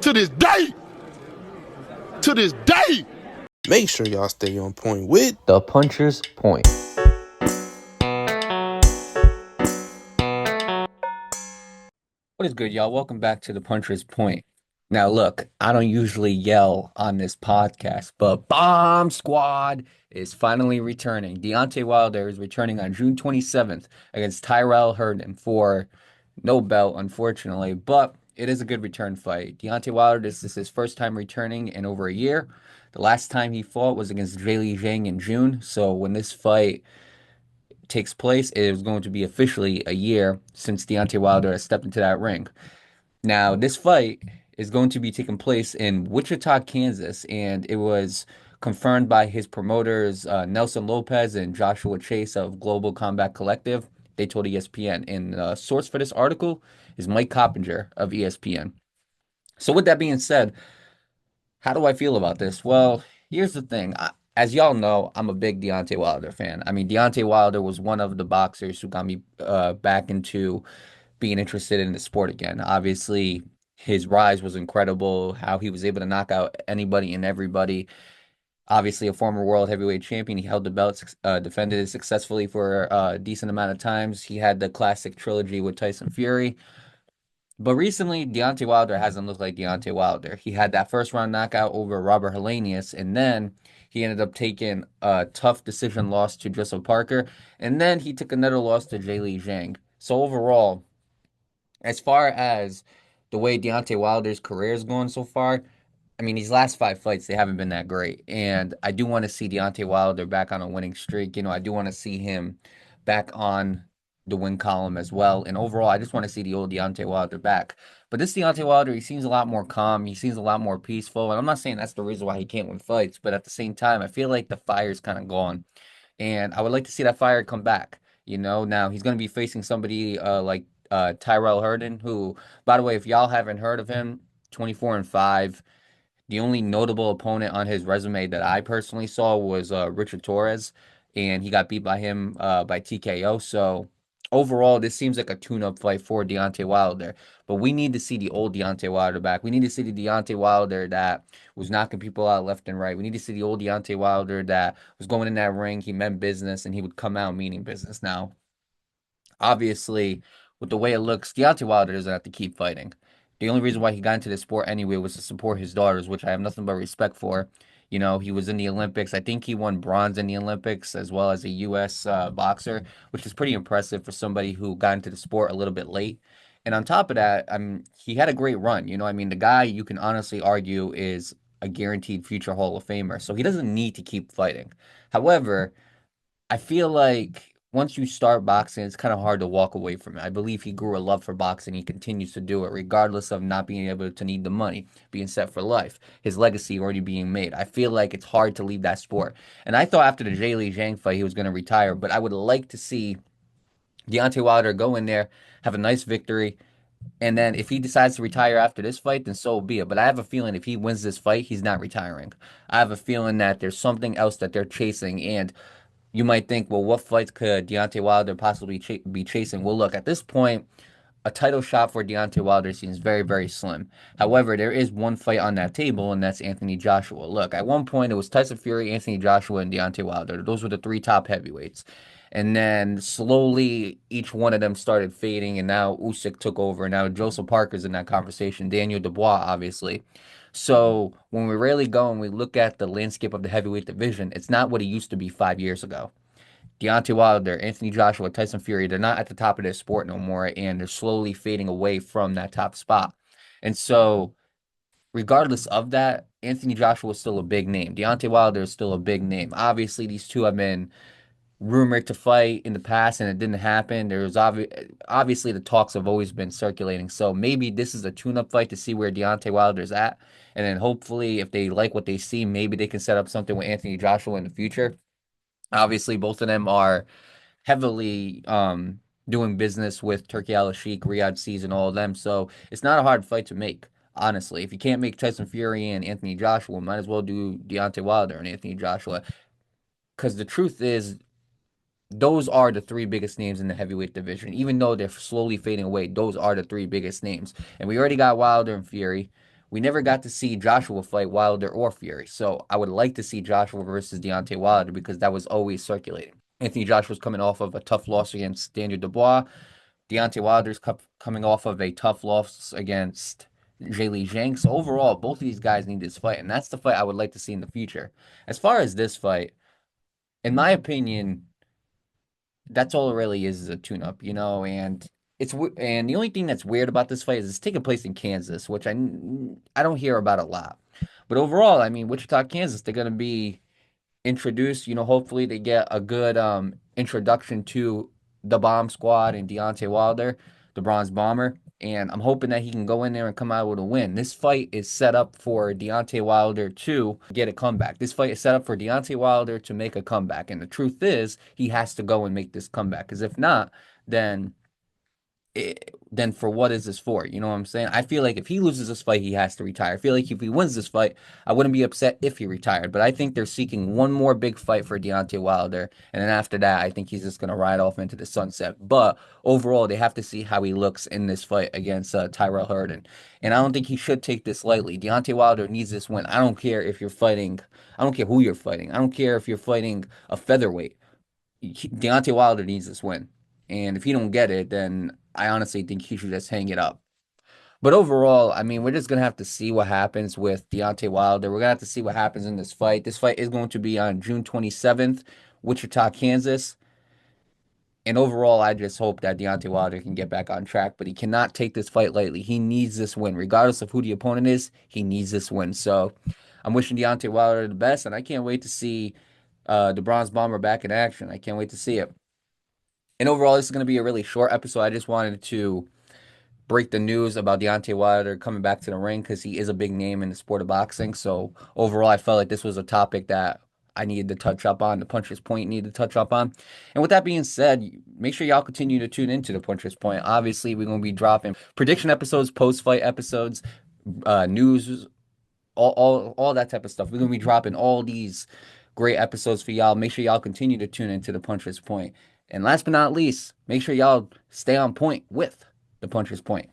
To this day. To this day. Make sure y'all stay on point with The Puncher's Point. What is good, y'all? Welcome back to The Puncher's Point. Now, look, I don't usually yell on this podcast, but Bomb Squad is finally returning. Deontay Wilder is returning on June 27th against Tyrrell Herndon for no belt, unfortunately, but it is a good return fight. Deontay Wilder, this is his first time returning in over a year. The last time he fought was against Zhang Zhang in June, so when this fight takes place, it is going to be officially a year since Deontay Wilder has stepped into that ring. Now, this fight is going to be taking place in Wichita, Kansas, and it was confirmed by his promoters, Nelson Lopez and Joshua Chase of Global Combat Collective. They told ESPN. And the source for this article is Mike Coppinger of ESPN. So, with that being said, how do I feel about this? Well, here's the thing. As y'all know, I'm a big Deontay Wilder fan. I mean, Deontay Wilder was one of the boxers who got me back into being interested in the sport again. Obviously, his rise was incredible, how he was able to knock out anybody and everybody. Obviously, a former world heavyweight champion. He held the belt, defended it successfully for a decent amount of times. He had the classic trilogy with Tyson Fury. But recently, Deontay Wilder hasn't looked like Deontay Wilder. He had that first round knockout over Robert Helenius, and then he ended up taking a tough decision loss to Joseph Parker, and then he took another loss to Zhang Zhang. So overall, as far as the way Deontay Wilder's career is going so far, I mean, these last five fights, they haven't been that great. And I do want to see Deontay Wilder back on a winning streak. You know, I do want to see him back on the win column as well. And overall, I just want to see the old Deontay Wilder back. But this Deontay Wilder, he seems a lot more calm. He seems a lot more peaceful. And I'm not saying that's the reason why he can't win fights. But at the same time, I feel like the fire's kind of gone. And I would like to see that fire come back. You know, now he's going to be facing somebody like Tyrrell Herndon, who, by the way, if y'all haven't heard of him, 24-5. The only notable opponent on his resume that I personally saw was Richard Torres, and he got beat by him by TKO. So overall, this seems like a tune-up fight for Deontay Wilder. But we need to see the old Deontay Wilder back. We need to see the Deontay Wilder that was knocking people out left and right. We need to see the old Deontay Wilder that was going in that ring. He meant business, and he would come out meaning business. Now, obviously, with the way it looks, Deontay Wilder doesn't have to keep fighting. The only reason why he got into this sport anyway was to support his daughters, which I have nothing but respect for. You know, he was in the Olympics. I think he won bronze in the Olympics as well as a U.S. Boxer, which is pretty impressive for somebody who got into the sport a little bit late. And on top of that, he had a great run. You know, I mean, the guy you can honestly argue is a guaranteed future Hall of Famer, so he doesn't need to keep fighting. However, I feel like once you start boxing, it's kind of hard to walk away from it. I believe he grew a love for boxing. He continues to do it, regardless of not being able to need the money, being set for life, his legacy already being made. I feel like it's hard to leave that sport. And I thought after the Zhang Zhang fight, he was going to retire, but I would like to see Deontay Wilder go in there, have a nice victory, and then if he decides to retire after this fight, then so be it. But I have a feeling if he wins this fight, he's not retiring. I have a feeling that there's something else that they're chasing, and you might think, well, what fights could Deontay Wilder possibly be chasing? Well, look, at this point, a title shot for Deontay Wilder seems very, very slim. However, there is one fight on that table, and that's Anthony Joshua. Look, at one point, it was Tyson Fury, Anthony Joshua, and Deontay Wilder. Those were the three top heavyweights. And then slowly, each one of them started fading, and now Usyk took over. And now Joseph Parker's in that conversation. Daniel Dubois, obviously. So when we really go and we look at the landscape of the heavyweight division, it's not what it used to be 5 years ago. Deontay Wilder, Anthony Joshua, Tyson Fury, they're not at the top of their sport no more, and they're slowly fading away from that top spot. And so, regardless of that, Anthony Joshua is still a big name. Deontay Wilder is still a big name. Obviously, these two have been rumored to fight in the past and it didn't happen. There's obviously the talks have always been circulating. So maybe this is a tune-up fight to see where Deontay Wilder's at. And then hopefully if they like what they see, maybe they can set up something with Anthony Joshua in the future. Obviously, both of them are heavily doing business with Turkey Al-Sheikh, Riyadh Seas, and all of them. So it's not a hard fight to make, honestly. If you can't make Tyson Fury and Anthony Joshua, might as well do Deontay Wilder and Anthony Joshua. Because the truth is, those are the three biggest names in the heavyweight division. Even though they're slowly fading away, those are the three biggest names. And we already got Wilder and Fury. we never got to see Joshua fight Wilder or Fury. So I would like to see Joshua versus Deontay Wilder because that was always circulating. Anthony Joshua's coming off of a tough loss against Daniel Dubois. Deontay Wilder's coming off of a tough loss against Jaylee Zhang. So overall, both of these guys need this fight, and that's the fight I would like to see in the future. As far as this fight, in my opinion, that's all it really is a tune-up, and and the only thing that's weird about this fight is it's taking place in Kansas, which I don't hear about a lot. But overall, I mean, Wichita, Kansas, they're gonna be introduced. Hopefully they get a good introduction to the Bomb Squad and Deontay Wilder, the Bronze Bomber. And I'm hoping that he can go in there and come out with a win. This fight is set up for Deontay Wilder to get a comeback. This fight is set up for Deontay Wilder to make a comeback. And the truth is, he has to go and make this comeback. Because if not, then then for what is this for? You know what I'm saying? I feel like if he loses this fight, he has to retire. I feel like if he wins this fight, I wouldn't be upset if he retired. But I think they're seeking one more big fight for Deontay Wilder. And then after that, I think he's just going to ride off into the sunset. But overall, they have to see how he looks in this fight against Tyrrell Herndon. And I don't think he should take this lightly. Deontay Wilder needs this win. I don't care if you're fighting. I don't care who you're fighting. I don't care if you're fighting a featherweight. Deontay Wilder needs this win. And if he don't get it, then I honestly think he should just hang it up. But overall, I mean, we're just gonna have to see what happens with Deontay Wilder. We're gonna have to see what happens in this fight. This fight is going to be on June 27th, Wichita, Kansas. And overall, I just hope that Deontay Wilder can get back on track, but he cannot take this fight lightly. He needs this win. Regardless of who the opponent is, he needs this win. So I'm wishing Deontay Wilder the best, and I can't wait to see the Bronze Bomber back in action. I can't wait to see it. And overall, this is going to be a really short episode. I just wanted to break the news about Deontay Wilder coming back to the ring because he is a big name in the sport of boxing. So overall, I felt like this was a topic that I needed to touch up on. The Puncher's Point needed to touch up on. And with that being said, make sure y'all continue to tune into the Puncher's Point. Obviously, we're going to be dropping prediction episodes, post-fight episodes, news, all that type of stuff. We're going to be dropping all these great episodes for y'all. Make sure y'all continue to tune into the Puncher's Point. And last but not least, make sure y'all stay on point with the Puncher's Point.